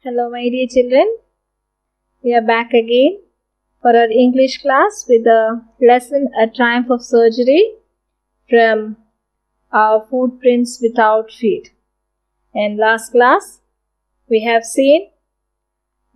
Hello my dear children, we are back again for our English class with the lesson A Triumph of Surgery from our Footprints Without Feet. In last class, we have seen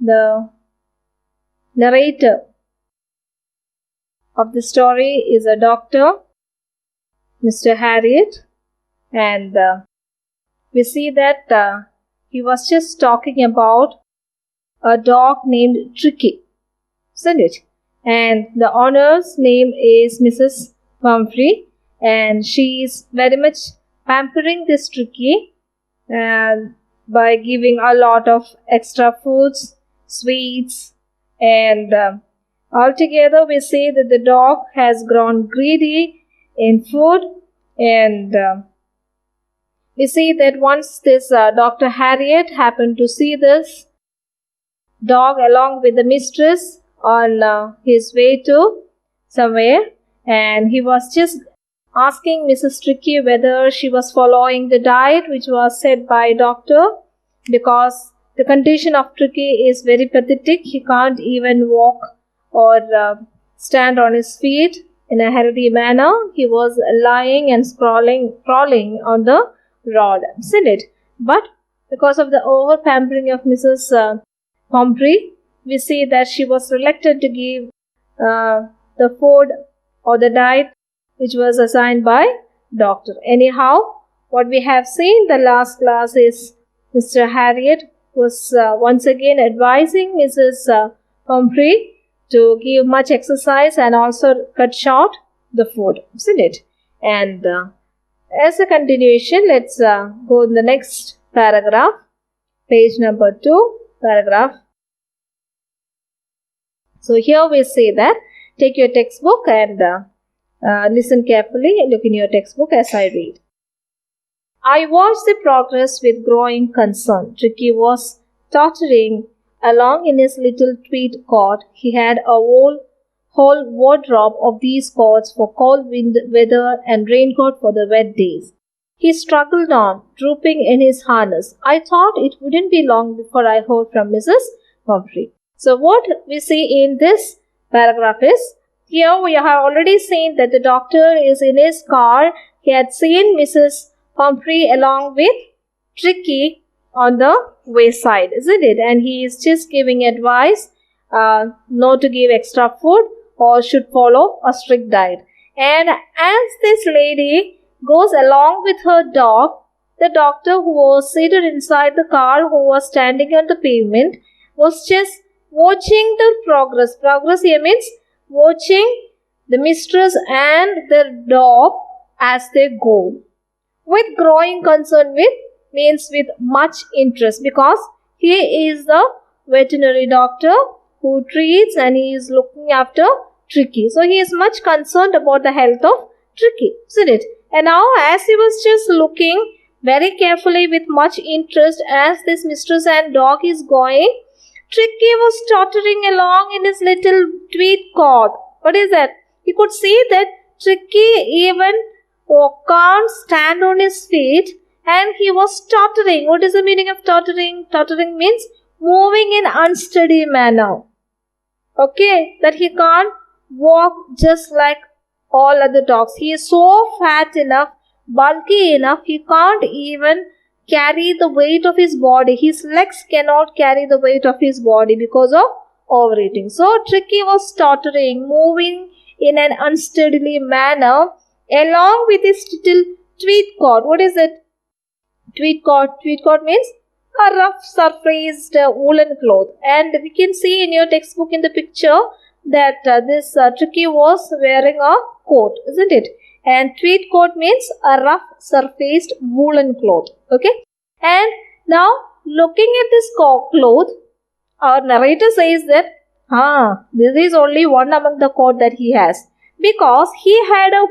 the narrator of the story is a doctor, Mr. Herriot, and we see that he was just talking about a dog named Tricki, isn't it? And the owner's name is Mrs. Pumphrey, and she is very much pampering this Tricki by giving a lot of extra foods, sweets, and altogether we see that the dog has grown greedy in food, and we see that once this Dr. Herriot happened to see this dog along with the mistress on his way to somewhere, and he was just asking Mrs. Tricki whether she was following the diet which was set by doctor, because the condition of Tricki is very pathetic. He can't even walk or stand on his feet in a healthy manner. He was lying and crawling on the rod, isn't it? But because of the over pampering of Mrs. Pumphrey, we see that she was reluctant to give the food or the diet which was assigned by doctor. Anyhow, what we have seen the last class is Mr. Herriot was once again advising Mrs. Pumphrey to give much exercise and also cut short the food, isn't it? And as a continuation, let's go in the next paragraph, page number 2, paragraph. So here we say that take your textbook and listen carefully, look in your textbook as I read. I watched the progress with growing concern. Tricki was tottering along in his little tweed coat. He had a whole wardrobe of these coats for cold weather and raincoat for the wet days. He struggled on, drooping in his harness. I thought it wouldn't be long before I heard from Mrs. Pumphrey. So what we see in this paragraph is, here we have already seen that the doctor is in his car. He had seen Mrs. Pumphrey along with Tricki on the wayside, isn't it? And he is just giving advice not to give extra food or should follow a strict diet. And as this lady goes along with her dog, the doctor who was seated inside the car, who was standing on the pavement, was just watching the progress. Progress here means watching the mistress and the dog as they go. With growing concern, with means with much interest, because he is the veterinary doctor who treats and he is looking after Tricki. So he is much concerned about the health of Tricki, isn't it? And now as he was just looking very carefully with much interest as this mistress and dog is going, Tricki was tottering along in his little tweed coat. What is that? You could see that Tricki even can't stand on his feet and he was tottering. What is the meaning of tottering? Tottering means moving in unsteady manner. Okay, that he can't walk just like all other dogs. He is so fat enough, bulky enough, he can't even carry the weight of his body. His legs cannot carry the weight of his body because of overeating. So Tricki was tottering, moving in an unsteadily manner along with his little tweed coat. What is it? Tweed coat. Tweed coat means a rough surfaced woolen cloth. And we can see in your textbook in the picture that this Tricki was wearing a coat, isn't it? And tweed coat means a rough surfaced woolen cloth. Okay. And now looking at this cloth, our narrator says that this is only one among the coat that he has, because he had a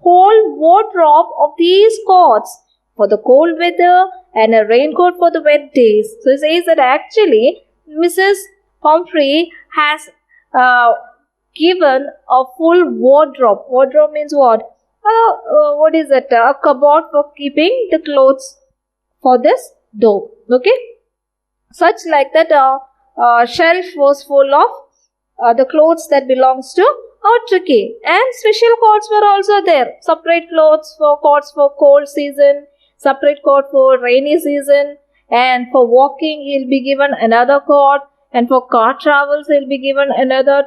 whole wardrobe of these coats for the cold weather and a raincoat for the wet days. So he says that actually Mrs. Pumphrey has given a full wardrobe. Wardrobe means what? What is it? A cupboard for keeping the clothes for this dog. Okay. such like that shelf was full of the clothes that belongs to our Tricki, and special coats were also there. Separate clothes for coats for cold season, separate coat for rainy season, and for walking he'll be given another coat, and for car travels he'll be given another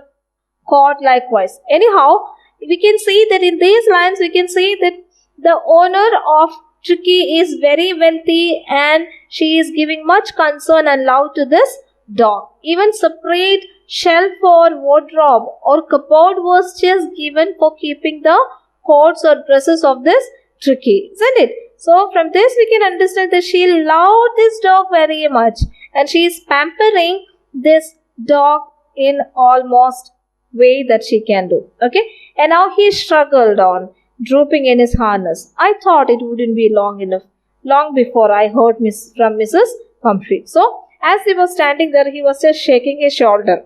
court likewise. Anyhow, we can see that in these lines we can see that the owner of Tricki is very wealthy and she is giving much concern and love to this dog. Even separate shelf or wardrobe or cupboard was just given for keeping the coats or dresses of this Tricki, isn't it? So from this we can understand that she loved this dog very much and she is pampering this dog in almost way that she can do. Okay, and now he struggled on, drooping in his harness. I thought it wouldn't be long before I heard from Mrs. Pumphrey. So as he was standing there, he was just shaking his shoulder,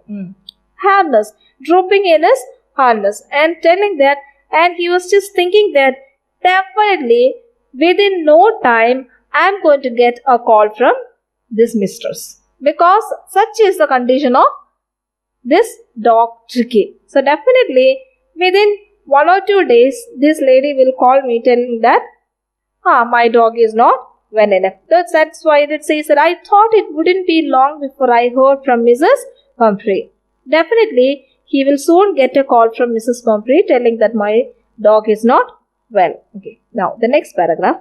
harness, drooping in his harness, and telling that, and he was just thinking that definitely within no time I am going to get a call from this mistress, because such is the condition of this dog Tricki. So definitely within 1 or 2 days this lady will call me telling that my dog is not well enough. That's why it says that I thought it wouldn't be long before I heard from Mrs. Pumphrey. Definitely he will soon get a call from Mrs. Pumphrey telling that my dog is not well. Okay, now the next paragraph.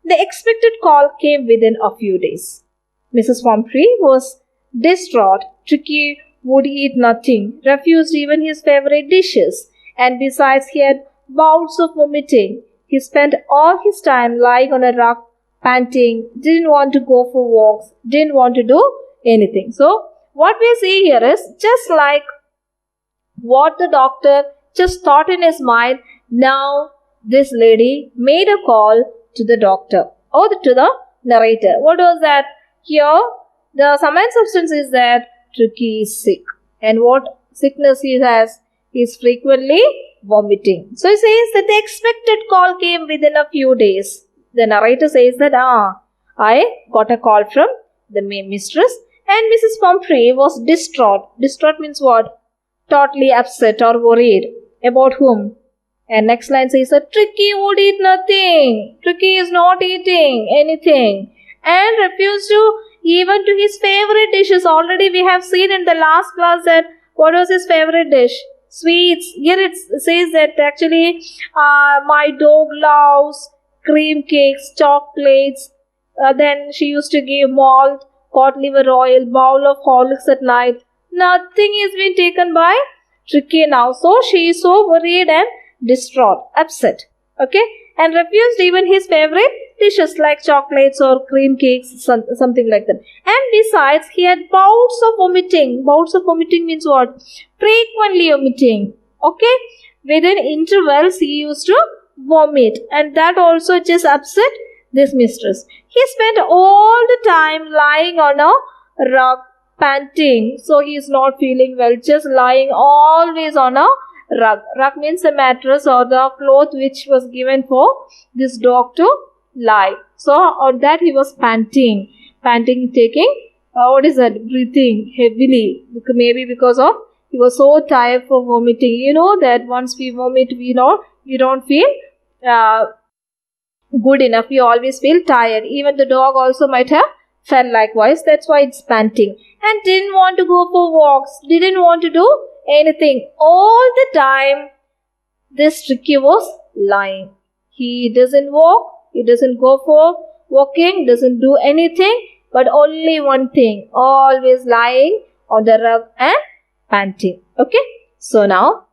The expected call came within a few days. Mrs. Pumphrey was distraught. Tricki would eat nothing, refused even his favorite dishes, and besides he had bouts of vomiting. He spent all his time lying on a rug, panting, didn't want to go for walks, didn't want to do anything. So what we see here is just like what the doctor just thought in his mind. Now this lady made a call to the doctor or to the narrator. What was that? Here the summary substance is that Tricki is sick, and what sickness he has is frequently vomiting. So he says that the expected call came within a few days. The narrator says that I got a call from the mistress, and Mrs. Pumphrey was distraught. Distraught means what? Totally upset or worried. About whom? And next line says that Tricki would eat nothing. Tricki is not eating anything and refused to even to his favorite dishes. Already we have seen in the last class that what was his favorite dish? Sweets. Here it says that actually my dog loves cream cakes, chocolates. Then she used to give malt, cod liver oil, bowl of Horlicks at night. Nothing is being taken by Tricki now. So she is so worried and distraught, upset. Okay, and refused even his favorite dishes like chocolates or cream cakes, something like that. And besides, he had bouts of vomiting. Bouts of vomiting means what? Frequently vomiting. Okay, within intervals he used to vomit, and that also just upset this mistress. He spent all the time lying on a rug, panting. So he is not feeling well, just lying always on a rug. Rug means a mattress or the cloth which was given for this dog to lie. So on that he was panting, taking breathing heavily, maybe because of he was so tired for vomiting. You know that once we vomit, we don't feel good enough. We always feel tired. Even the dog also might have felt likewise. That's why it's panting, and didn't want to go for walks, didn't want to do anything. All the time this Tricki was lying. He doesn't walk, he doesn't go for walking, doesn't do anything, but only one thing, always lying on the rug and panting. Okay, so now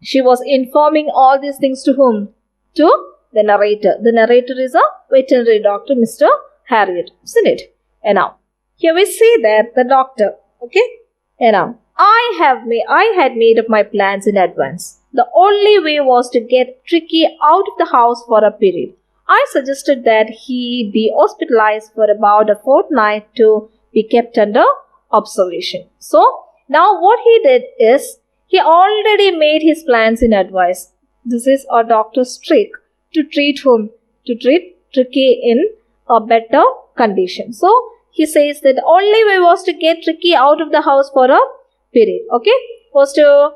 she was informing all these things to whom? To the narrator. The narrator is a veterinary doctor, Mr. Herriot, isn't it? And now here we see that the doctor. Okay, and now I had made up my plans in advance. The only way was to get Tricki out of the house for a period. I suggested that he be hospitalized for about a fortnight to be kept under observation. So now what he did is he already made his plans in advance. This is a doctor's trick to treat whom? To treat Tricki in a better condition. So he says that the only way was to get Tricki out of the house for a period. Okay, was to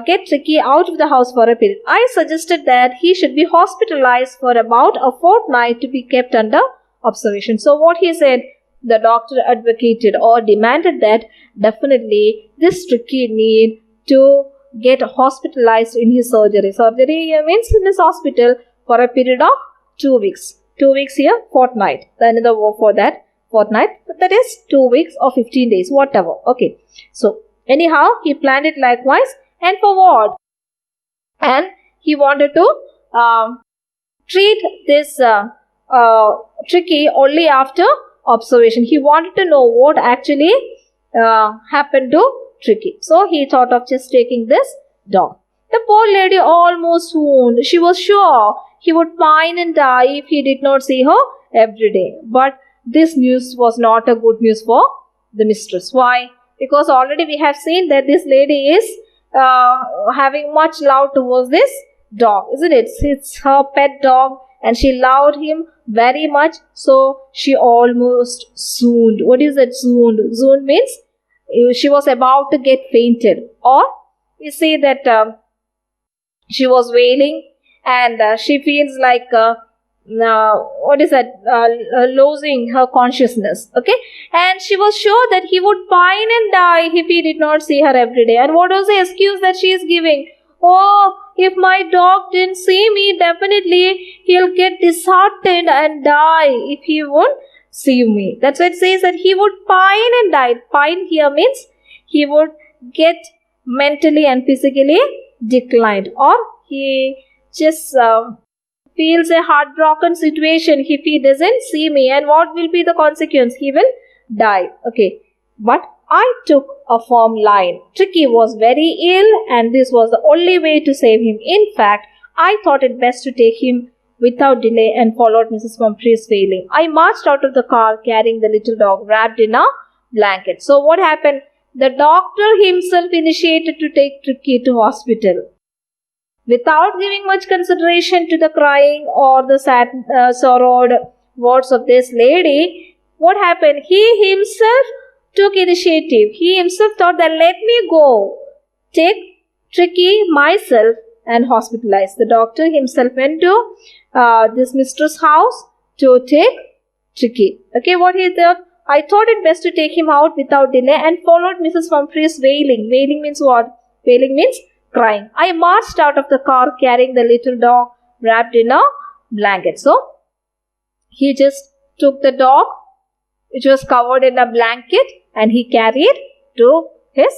get Tricki out of the house for a period. I suggested that he should be hospitalized for about a fortnight to be kept under observation. So what he said, the doctor advocated or demanded that definitely this Tricki need to get hospitalized in his surgery. Surgery means in his hospital for a period of 2 weeks. 2 weeks here, fortnight. Another word for that, fortnight. But that is 2 weeks or 15 days, whatever. Okay. So anyhow, he planned it likewise. And for what? And he wanted to treat this Tricki only after observation. He wanted to know what actually happened to Tricki. So he thought of just taking this dog. The poor lady almost swooned. She was sure he would pine and die if he did not see her every day. But this news was not a good news for the mistress. Why? Because already we have seen that this lady is having much love towards this dog, isn't it? It's her pet dog and she loved him very much. So she almost swooned. What is that swooned? Swooned means she was about to get fainted, or we say that she was wailing and she feels like losing her consciousness. Okay, and she was sure that he would pine and die if he did not see her every day. And what was the excuse that she is giving? Oh, if my dog didn't see me, definitely he'll get disheartened and die if he won't see me. That's why it says that he would pine and die. Pine here means he would get mentally and physically declined, or he just feels a heartbroken situation if he doesn't see me. And what will be the consequence? He will die. Okay, but I took a firm line. Tricki was very ill and this was the only way to save him. In fact, I thought it best to take him without delay and followed Mrs. Pumphrey's wailing. I marched out of the car carrying the little dog wrapped in a blanket. So what happened? The doctor himself initiated to take Tricki to hospital. Without giving much consideration to the crying or the sad, sorrowed words of this lady, what happened? He himself took initiative. He himself thought that let me go, take Tricki myself and hospitalize. The doctor himself went to this mistress' house to take Tricki. Okay, what he thought? I thought it best to take him out without delay and followed Mrs. Pumphrey's wailing. Wailing means what? Wailing means crying. I marched out of the car carrying the little dog wrapped in a blanket. So he just took the dog, which was covered in a blanket, and he carried to his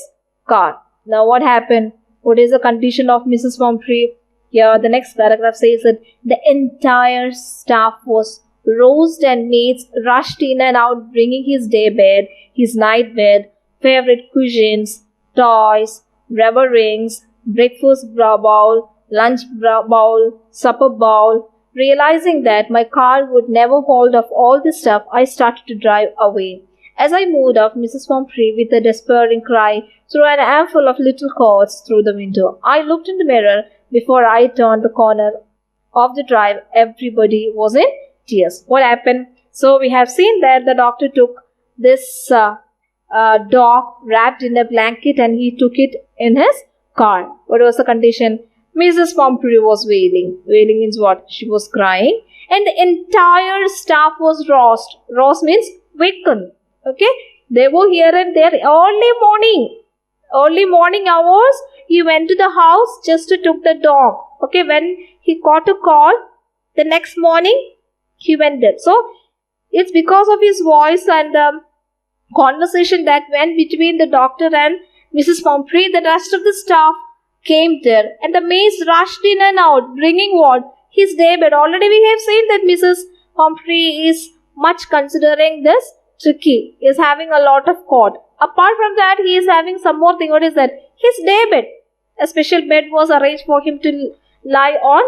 car. Now what happened? What is the condition of Mrs. Pumphrey? Here the next paragraph says that the entire staff was roused and maids rushed in and out bringing his day bed, his night bed, favorite cushions, toys, rubber rings, breakfast bowl, lunch bowl, supper bowl. Realizing that my car would never hold of all this stuff, I started to drive away. As I moved off, Mrs. Pumphrey, with a despairing cry, threw an armful of little cords through the window. I looked in the mirror before I turned the corner of the drive. Everybody was in tears. What happened? So we have seen that the doctor took this dog wrapped in a blanket and he took it in his car. What was the condition? Mrs. Pumphrey was wailing. Wailing means what? She was crying. And the entire staff was roused. Roused means wakened. Okay? They were here and there early morning hours. He went to the house just to took the dog. Okay? When he got a call, the next morning, he went there. So, it's because of his voice and the conversation that went between the doctor and Mrs. Pumphrey, the rest of the staff came there. And the maids rushed in and out, bringing what? His day bed. Already we have seen that Mrs. Pumphrey is much considering this Tricki, is having a lot of cot. Apart from that, he is having some more thing. What is that? His day bed. A special bed was arranged for him to lie on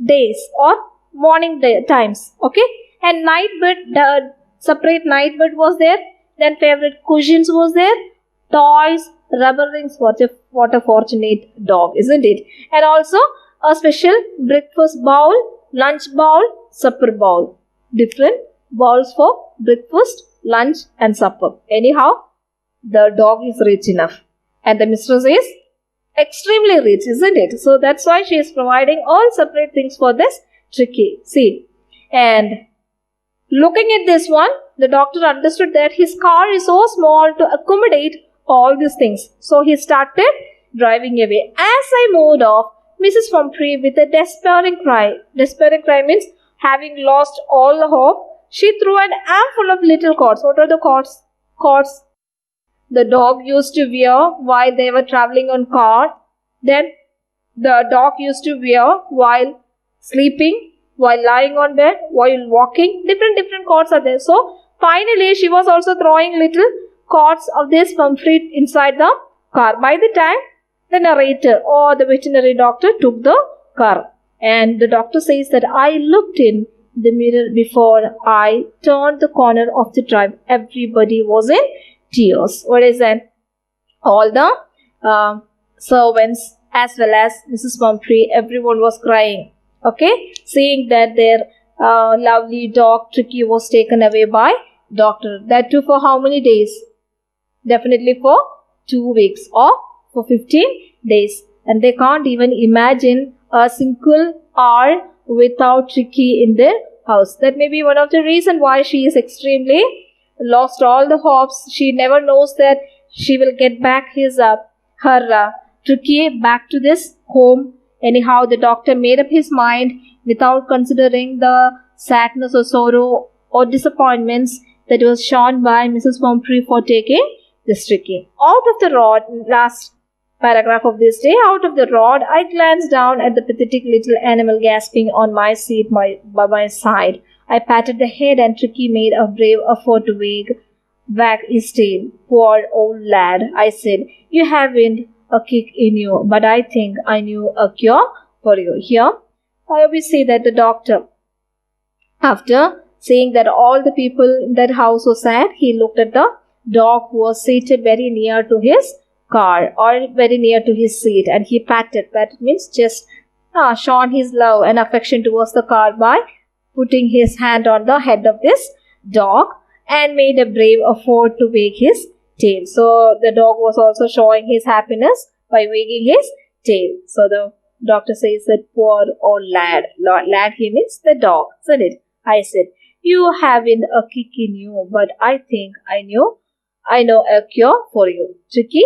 days or morning times. Okay? And night bed, separate night bed was there. Then favorite cushions was there. Toys, rubber rings. What a fortunate dog, isn't it? And also a special breakfast bowl, lunch bowl, supper bowl. Different bowls for breakfast, lunch and supper. Anyhow, the dog is rich enough. And the mistress is extremely rich, isn't it? So that's why she is providing all separate things for this Tricki. See, and looking at this one, the doctor understood that his car is so small to accommodate all these things. So he started driving away. As I moved off, Mrs. Pumphrey with a despairing cry. Despairing cry means having lost all the hope. She threw an armful of little cords. What are the cords? Cords the dog used to wear while they were traveling on car. Then the dog used to wear while sleeping, while lying on bed, while walking. Different cords are there. So finally she was also throwing little cords of this Pumphrey inside the car. By the time the narrator or the veterinary doctor took the car, and the doctor says that I looked in the mirror before I turned the corner of the drive. Everybody was in tears. What is that? All the servants as well as Mrs. Pumphrey, everyone was crying. Okay, seeing that their lovely dog Tricki was taken away by doctor. That too for how many days? Definitely for 2 weeks or for 15 days. And they can't even imagine a single hour without Tricki in their house. That may be one of the reasons why she is extremely lost all the hopes. She never knows that she will get back her Tricki back to this home. Anyhow, the doctor made up his mind without considering the sadness or sorrow or disappointments that was shown by Mrs. Pumphrey for taking this Tricki. Out of the rod, last paragraph of this day, out of the rod, I glanced down at the pathetic little animal gasping on my seat by my side. I patted the head and Tricki made a brave effort to wag his tail. Poor old lad, I said, you haven't a kick in you, but I think I knew a cure for you. Here, we see that the doctor, after saying that all the people in that house were sad, he looked at the dog who was seated very near to his car or very near to his seat, and he patted. Patted means just shown his love and affection towards the car by putting his hand on the head of this dog and made a brave effort to wag his tail. So the dog was also showing his happiness by wagging his tail. So the doctor says that poor old lad. Lad here means the dog, isn't it? I said, you haven't a kick in you, but I think I know a cure for you. Tricki,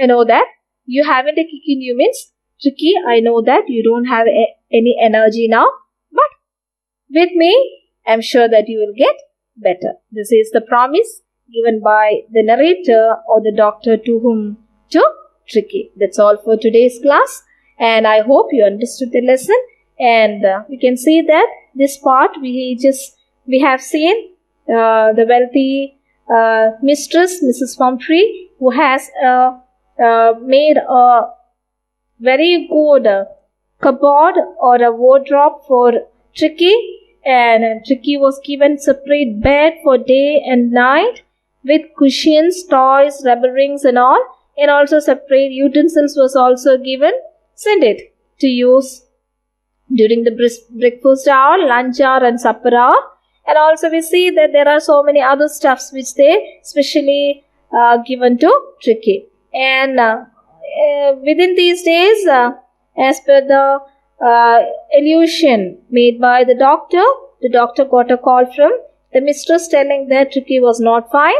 I know that you haven't a kick in you means, Tricki, I know that you don't have any energy now, but with me, I'm sure that you will get better. This is the promise given by the narrator or the doctor to Tricki. That's all for today's class, and I hope you understood the lesson. And we can see that this part we have seen the wealthy mistress, Mrs. Pumphrey, who has made a very good cupboard or a wardrobe for Tricki, and Tricki was given separate bed for day and night with cushions, toys, rubber rings and all, and also separate utensils was also given, isn't it, to use during the breakfast hour, lunch hour and supper hour. And also we see that there are so many other stuffs which they specially given to Tricki. And within these days, as per the illusion made by the doctor got a call from the mistress telling that Tricki was not fine.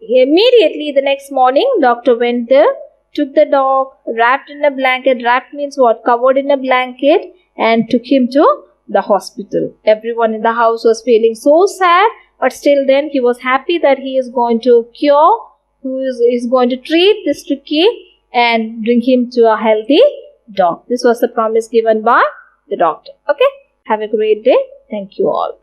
Immediately the next morning, doctor went there, took the dog, wrapped in a blanket. Wrapped means what? Covered in a blanket, and took him to the hospital. Everyone in the house was feeling so sad, but still then he was happy that he is going to cure, is going to treat this Tricki and bring him to a healthy dog. This was the promise given by the doctor. Okay, have a great day. Thank you all.